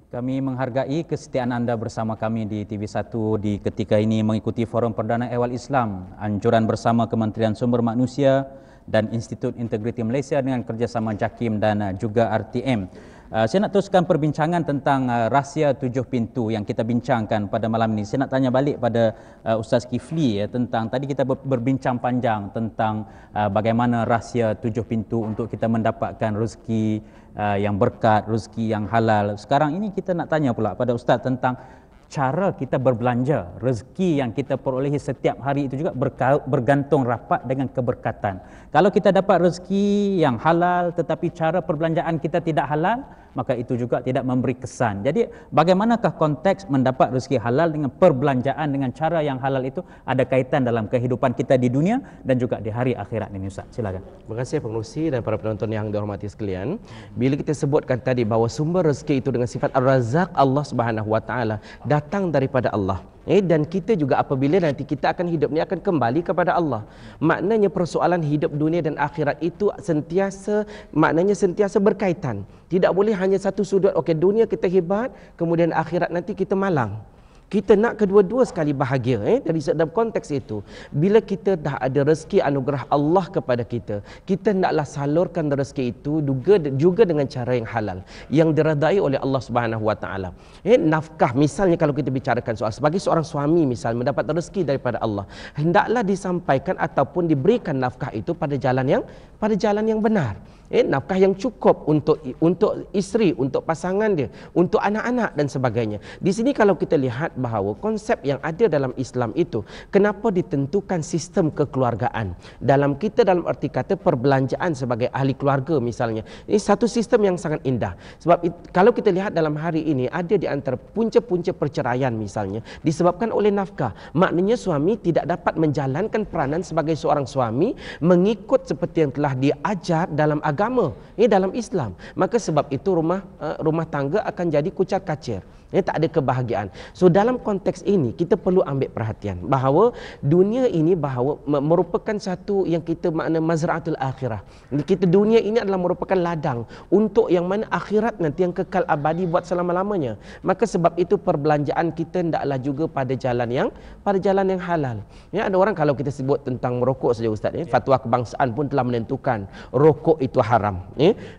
Kami menghargai kesetiaan anda bersama kami di TV1 di ketika ini mengikuti Forum Perdana Ehwal Islam, anjuran bersama Kementerian Sumber Manusia dan Institut Integriti Malaysia dengan kerjasama JAKIM dan juga RTM. Saya nak teruskan perbincangan tentang rahsia 7 pintu yang kita bincangkan pada malam ini. Saya nak tanya balik pada Ustaz Kifli tentang tadi kita berbincang panjang tentang bagaimana rahsia 7 pintu untuk kita mendapatkan rezeki yang berkat, rezeki yang halal. Sekarang ini kita nak tanya pula pada Ustaz tentang cara kita berbelanja. Rezeki yang kita perolehi setiap hari itu juga bergantung rapat dengan keberkatan. Kalau kita dapat rezeki yang halal tetapi cara perbelanjaan kita tidak halal, maka itu juga tidak memberi kesan. Jadi bagaimanakah konteks mendapat rezeki halal dengan perbelanjaan dengan cara yang halal itu ada kaitan dalam kehidupan kita di dunia dan juga di hari akhirat ini, Ustaz? Silakan. Terima kasih pengerusi dan para penonton yang dihormati sekalian. Bila kita sebutkan tadi bahawa sumber rezeki itu dengan sifat Ar-Razzaq, Allah Subhanahu Wa Taala, datang daripada Allah. Dan kita juga apabila nanti kita akan hidup ni akan kembali kepada Allah. Maknanya persoalan hidup dunia dan akhirat itu sentiasa berkaitan. Tidak boleh hanya satu sudut. Okey, dunia kita hebat, kemudian akhirat nanti kita malang. Kita nak kedua-dua sekali bahagia. Dari dalam konteks itu, bila kita dah ada rezeki anugerah Allah kepada kita, kita naklah salurkan rezeki itu juga dengan cara yang halal, yang diredai oleh Allah Subhanahu Wa Taala. Nafkah, misalnya kalau kita bicarakan soal sebagai seorang suami misal mendapat rezeki daripada Allah, hendaklah disampaikan ataupun diberikan nafkah itu pada jalan yang benar. Nafkah yang cukup untuk isteri, untuk pasangan dia, untuk anak-anak dan sebagainya. Di sini kalau kita lihat bahawa konsep yang ada dalam Islam itu, kenapa ditentukan sistem kekeluargaan. Dalam arti kata perbelanjaan sebagai ahli keluarga misalnya. Ini satu sistem yang sangat indah. Sebab kalau kita lihat dalam hari ini ada di antara punca-punca perceraian misalnya disebabkan oleh nafkah. Maknanya suami tidak dapat menjalankan peranan sebagai seorang suami mengikut seperti yang telah diajar dalam agama, dalam Islam. Maka sebab itu rumah tangga akan jadi kucar kacir. Tak ada kebahagiaan. So dalam konteks ini kita perlu ambil perhatian bahawa dunia ini merupakan satu yang kita makna mazra'atul akhirah. Dunia ini adalah merupakan ladang untuk yang mana akhirat nanti yang kekal abadi buat selama-lamanya. Maka sebab itu perbelanjaan kita hendaklah juga pada jalan yang halal. Ada orang kalau kita sebut tentang merokok saja Ustaz, fatwa kebangsaan pun telah menentukan rokok itu haram.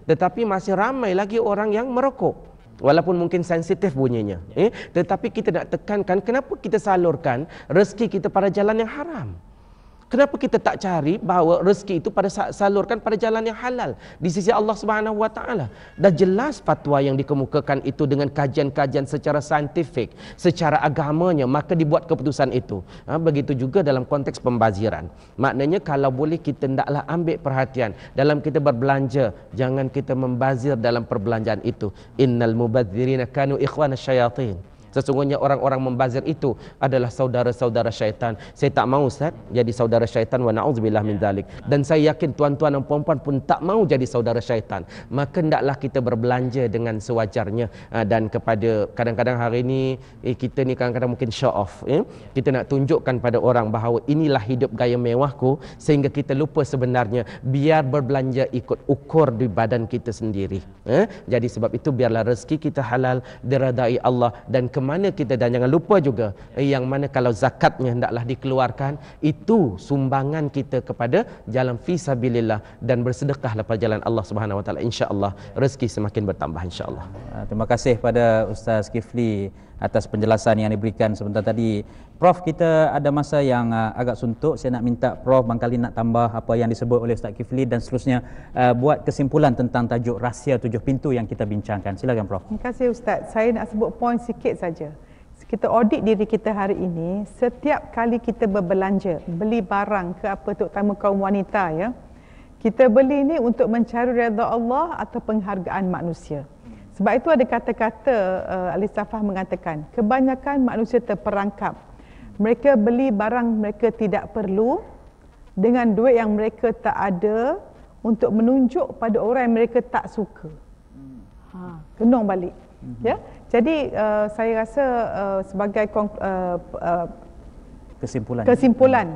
Tetapi masih ramai lagi orang yang merokok. Walaupun mungkin sensitif bunyinya, tetapi kita nak tekankan kenapa kita salurkan rezeki kita pada jalan yang haram. Kenapa kita tak cari bahawa rezeki itu salurkan pada jalan yang halal di sisi Allah Subhanahu Wa Taala? Dah jelas fatwa yang dikemukakan itu dengan kajian-kajian secara saintifik, secara agamanya, maka dibuat keputusan itu. Begitu juga dalam konteks pembaziran. Maknanya kalau boleh kita hendaklah ambil perhatian dalam kita berbelanja, jangan kita membazir dalam perbelanjaan itu. Innal mubadzirina kanu ikhwana syayatin. Sesungguhnya orang-orang membazir itu adalah saudara-saudara syaitan. Saya tak mahu Ustaz jadi saudara syaitan, wa na'udzubillah min dzalik. Dan saya yakin tuan-tuan dan puan-puan pun tak mahu jadi saudara syaitan. Maka hendaklah kita berbelanja dengan sewajarnya. Dan kepada kadang-kadang hari ini kita ni kadang-kadang mungkin show off. Kita nak tunjukkan pada orang bahawa inilah hidup gaya mewahku, sehingga kita lupa sebenarnya biar berbelanja ikut ukur di badan kita sendiri. Jadi sebab itu biarlah rezeki kita halal, diredai Allah, dan kemana kita, dan jangan lupa juga yang mana kalau zakatnya hendaklah dikeluarkan, itu sumbangan kita kepada jalan fisabilillah dan bersedekahlah pada jalan Allah Subhanahu Wa Taala. Insya-Allah rezeki semakin bertambah insya-Allah. Terima kasih pada Ustaz Kifli atas penjelasan yang diberikan sebentar tadi. Prof, kita ada masa yang agak suntuk. Saya nak minta Prof barangkali nak tambah apa yang disebut oleh Ustaz Kifli dan seterusnya buat kesimpulan tentang tajuk rahsia 7 pintu yang kita bincangkan. Silakan Prof. Terima kasih Ustaz. Saya nak sebut poin sikit saja. Kita audit diri kita hari ini, setiap kali kita berbelanja, beli barang ke apa, terutama kaum wanita ya, kita beli ni untuk mencari redha Allah atau penghargaan manusia. Sebab itu ada kata-kata Ali Safah mengatakan, kebanyakan manusia terperangkap. Mereka beli barang mereka tidak perlu dengan duit yang mereka tak ada untuk menunjuk pada orang yang mereka tak suka. Kenung balik. Ya. Jadi saya rasa sebagai kesimpulan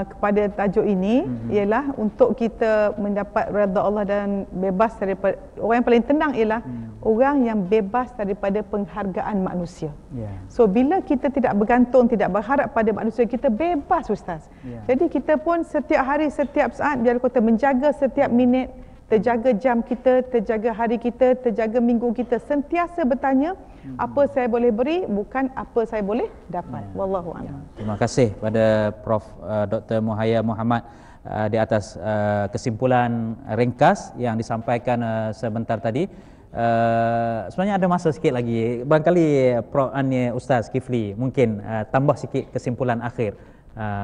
kepada tajuk ini ialah untuk kita mendapat redha Allah dan bebas daripada, orang yang paling tenang ialah orang yang bebas daripada penghargaan manusia. Ya. So bila kita tidak bergantung, tidak berharap pada manusia, kita bebas Ustaz. Jadi kita pun setiap hari, setiap saat biar kata menjaga setiap minit, terjaga jam kita, terjaga hari kita, terjaga minggu kita, sentiasa bertanya apa saya boleh beri, bukan apa saya boleh dapat. Wallahu a'lam. Terima kasih pada Prof Dr. Muhaya Muhammad di atas kesimpulan ringkas yang disampaikan sebentar tadi. Sebenarnya ada masa sikit lagi. Barangkali Prof Ustaz Kifli mungkin tambah sikit kesimpulan akhir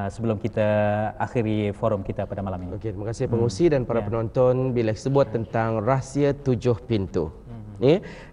sebelum kita akhiri forum kita pada malam ini. Okey, terima kasih pengurusi dan para penonton bila sebut tentang rahsia 7 pintu.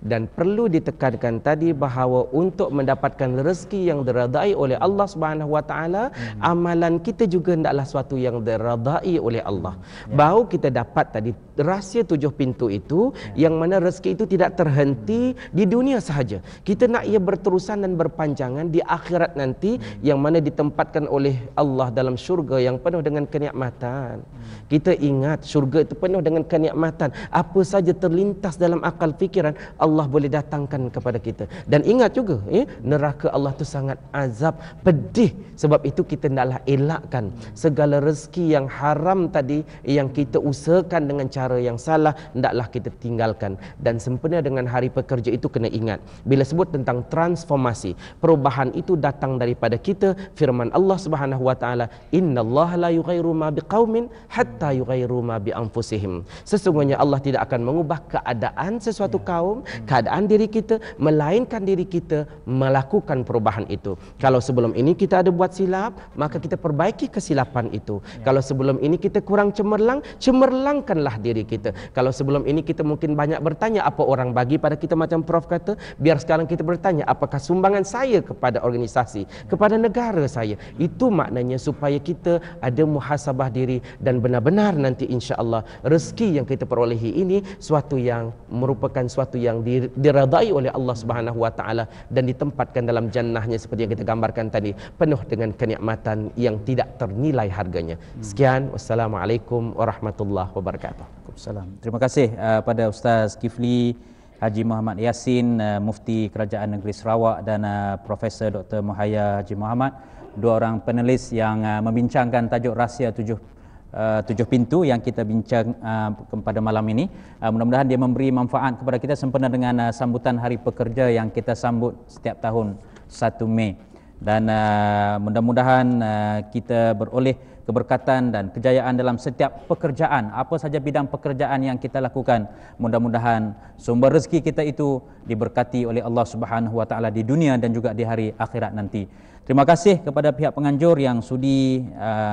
Dan perlu ditekankan tadi bahawa untuk mendapatkan rezeki yang diredai oleh Allah Subhanahu Wa Taala, amalan kita juga hendaklah suatu yang diredai oleh Allah. Baru kita dapat tadi rahsia 7 pintu itu, yang mana rezeki itu tidak terhenti di dunia sahaja. Kita nak ia berterusan dan berpanjangan di akhirat nanti, yang mana ditempatkan oleh Allah dalam syurga yang penuh dengan kenikmatan. Kita ingat syurga itu penuh dengan kenikmatan. Apa saja terlintas dalam akal fikiran, Allah boleh datangkan kepada kita. Dan ingat juga, neraka Allah itu sangat azab, pedih. Sebab itu kita hendaklah elakkan segala rezeki yang haram tadi, yang kita usahakan dengan cara yang salah, hendaklah kita tinggalkan. Dan sempena dengan hari pekerja itu, kena ingat bila sebut tentang transformasi, perubahan itu datang daripada kita. Firman Allah Subhanahu Wa Taala, innallaha la yughayyiru ma biqaumin hatta yughayyiru ma bi anfusihim. Sesungguhnya Allah tidak akan mengubah keadaan sesuatu kaum, keadaan diri kita, melainkan diri kita melakukan perubahan itu. Kalau sebelum ini kita ada buat silap, maka kita perbaiki kesilapan itu. Kalau sebelum ini kita kurang cemerlang, cemerlangkanlah diri kita. Kalau sebelum ini kita mungkin banyak bertanya apa orang bagi pada kita, macam Prof kata, biar sekarang kita bertanya apakah sumbangan saya kepada organisasi, kepada negara saya. Itu maknanya supaya kita ada muhasabah diri, dan benar-benar nanti insya-Allah rezeki yang kita perolehi ini suatu yang merupakan suatu yang diredai oleh Allah Subhanahu Wa Taala, dan ditempatkan dalam jannahnya seperti yang kita gambarkan tadi, penuh dengan kenikmatan yang tidak ternilai harganya. Sekian, wassalamualaikum warahmatullahi wabarakatuh. Waalaikumsalam. Terima kasih pada Ustaz Kifli Haji Muhammad Yassin, Mufti Kerajaan Negeri Sarawak, dan Profesor Dr. Muhaya Haji Muhammad, dua orang panelis yang membincangkan tajuk rahsia 7 pintu yang kita bincang pada malam ini. Mudah-mudahan dia memberi manfaat kepada kita sempena dengan sambutan Hari Pekerja yang kita sambut setiap tahun 1 Mei. Dan mudah-mudahan kita beroleh keberkatan dan kejayaan dalam setiap pekerjaan, apa saja bidang pekerjaan yang kita lakukan. Mudah-mudahan sumber rezeki kita itu diberkati oleh Allah Subhanahu Wa Taala di dunia dan juga di hari akhirat nanti. Terima kasih kepada pihak penganjur yang sudi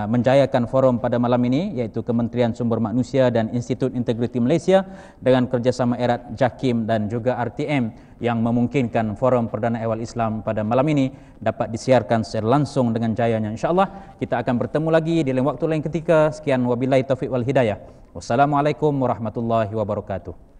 menjayakan forum pada malam ini, iaitu Kementerian Sumber Manusia dan Institut Integriti Malaysia dengan kerjasama erat JAKIM dan juga RTM yang memungkinkan forum Perdana Ehwal Islam pada malam ini dapat disiarkan secara langsung dengan jayanya. InsyaAllah kita akan bertemu lagi di lain waktu lain ketika. Sekian, wabillahi taufiq wal hidayah. Wassalamualaikum warahmatullahi wabarakatuh.